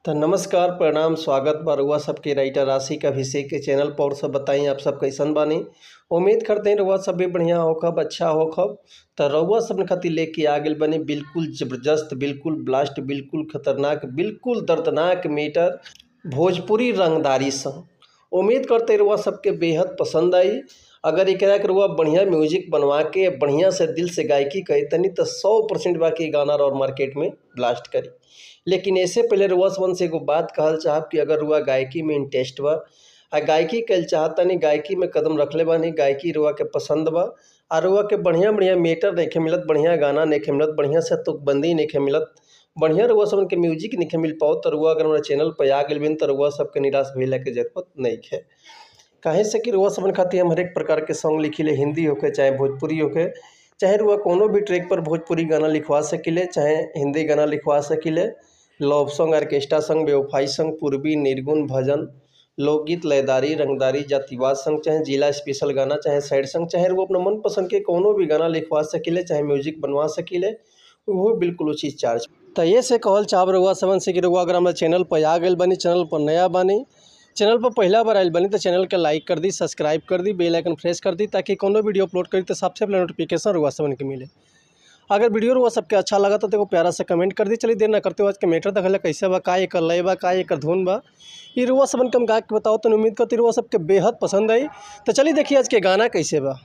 तो नमस्कार प्रणाम स्वागत बा रउआ सबके राइटर राशि का अभिषेक के चैनल पर। और सब बताई आप सब कैसन बानी। उम्मीद करते हैं रउआ सब भी बढ़िया होखब, अच्छा होखब। तो रउआ सब खातिर लेके आ गए बनी बिल्कुल ज़बरदस्त, बिल्कुल ब्लास्ट, बिल्कुल खतरनाक, बिल्कुल दर्दनाक मीटर भोजपुरी रंगदारी संग। उम्मीद करते हैं रउआ सबके बेहद पसंद आई। अगर एकरा के रउआ बढ़िया म्यूजिक बनवा के बढ़िया से दिल से गायकी कही तनी तो 100% बाकी गाना और मार्केट में ब्लास्ट करी। लेकिन ऐसे पहले रउआ सबन से एगो बात कहल चाहब कि अगर रउआ गायकी में इंटरेस्ट बा आ गायकी कल चाहतनी, गायकी में कदम रखले बानी, गायकी रउआ के पसंद बा आ रउआ के बढ़िया बढ़िया मीटर नहीं मिलत, बढ़िया गाना नहीं मिलत, बढ़िया से तुकबंदी नहीं मिलत, बढ़िया रउआ सबन के म्यूजिक नहीं मिल पाओ तो रउआ अगर हमारे चैनल पर आ गए तो रउआ सबके निराश भइला के जरूरत नहीं है। काहे से कि रउआ सबन खातिर हम हर एक प्रकार के सॉन्ग लिखिले, हिंदी होके चाहे भोजपुरी होके, चाहे रउआ कोनो भी ट्रैक पर भोजपुरी गाना लिखवा सकिले, चाहे हिंदी गाना लिखवा सकिले। लव सॉन्ग, ऑर्केस्ट्रा सॉन्ग, बेवफाई सॉन्ग, पूर्वी, निर्गुण, भजन, लोकगीत, लयदारी, रंगदारी, जातिवाद सॉन्ग, चाहे जिला स्पेशल गाना, चाहे सैड सॉन्ग, चाहे वो अपना मन पसंद के कोनो भी गाना लिखवा सकिले, चाहे म्यूजिक बनवा सकिले, वो बिल्कुल उचित चार्ज। तो ये से कहल चाहब रउआ समझ से कि रउआ अगर हमारे चैनल पर आ गए बनी, चैनल पर नया बानी, चैनल पर पहला बार आयल बनी तो चैनल के लाइक कर दी, सब्सक्राइब कर दी, बेल आइकन प्रेस कर दी ताकि कोनो वीडियो अपलोड करी तो सबसे पहले नोटिफिकेशन रउआ समझ के मिले। अगर वीडियो रउआ सबके अच्छा लगा तो देखो प्यारा से कमेंट कर दी। चलिए देर ना करते हुए आज के मैटर देखल कैसे बा, का एकर लय बा, का एकर धुन बा, ये रउआ सबन के हम गा के बताओ तो उम्मीद करती रउआ सबके बेहद पसंद आई। तो चलिए देखिए आज के गाना कैसे बा।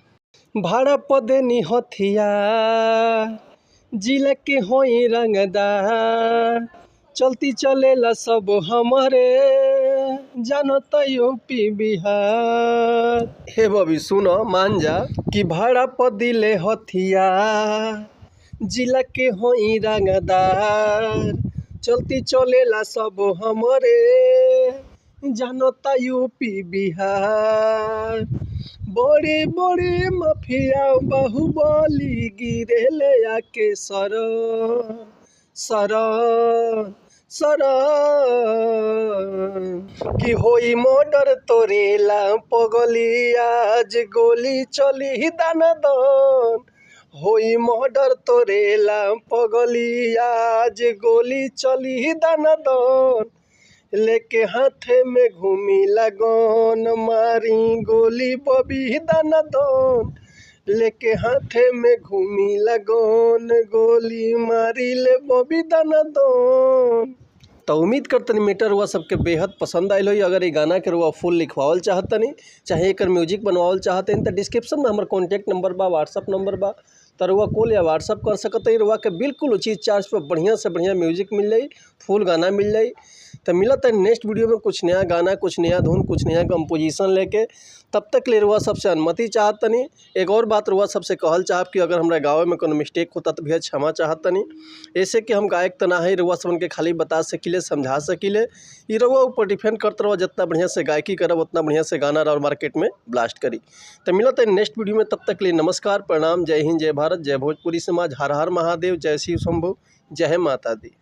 भाड़ा पदे निहथिया जिला के होई रंगदार, चलती चलेला सब हमारे जानत यूपी बिहार। हे बबी सुनो मान जा कि भाड़ा पदिले हथिया जिला के होई रंगदार, चलती चलेला सब हमारे जानता यूपी बिहार। बड़े बड़े माफिया बाहुबली गिरेले आके शरण शरण कि होई मर्डर तोरेला पगली, आज गोली चली दानदन, होई मर्डर तोरेला पगली, आज गोली चली दानदन, लेके हाथे में घूमी लगन, मारी गोली बबी दानदन, लेके हाथे में घूमी लगन, गोली मारी ले बबी दानदन। तो उम्मीद करतनी मीटर हुआ सबके बेहद पसंद आयल हो। अगर ये गाना के रुआ फुल लिखवावल चाहतनी, चाहे एक म्यूजिक बनवावल चाहते हैं तो डिस्क्रिप्शन में हमारा कॉन्टैक्ट नंबर बा, व्हाट्सअप नंबर बा, तो रुआ कॉल या व्हाट्सअप कर सकते हैं। रुआ के बिल्कुल उचित चार्ज पर बढ़िया से बढ़िया म्यूजिक मिल जाए, फुल गाना मिल जाए। तो मिलता है नेक्स्ट वीडियो में कुछ नया गाना, कुछ नया धुन, कुछ नया कंपोजिशन लेके। तब तक ले रुआ सबसे अनुमति चाहतनी। एक और बात रुआ सबसे कहल चाहब कि अगर हमारे गाँव में कोनो मिस्टेक होता तो भैया क्षमा चाहतनी। ऐसे कि हम गायक तना है, रुआ सबन के खाली बता सकिले, समझा सकिले। ये रुआ ऊपर डिपेंड करते रहो, जितना बढ़िया से गायकी करब उतना बढ़िया से गाना और मार्केट में ब्लास्ट करी। तो मिलता है नेक्स्ट वीडियो में, तब तक लिए नमस्कार प्रणाम, जय हिंद, जय भारत, जय भोजपुरी समाज, हर हर महादेव, जय शिव शंभु, जय माता दी।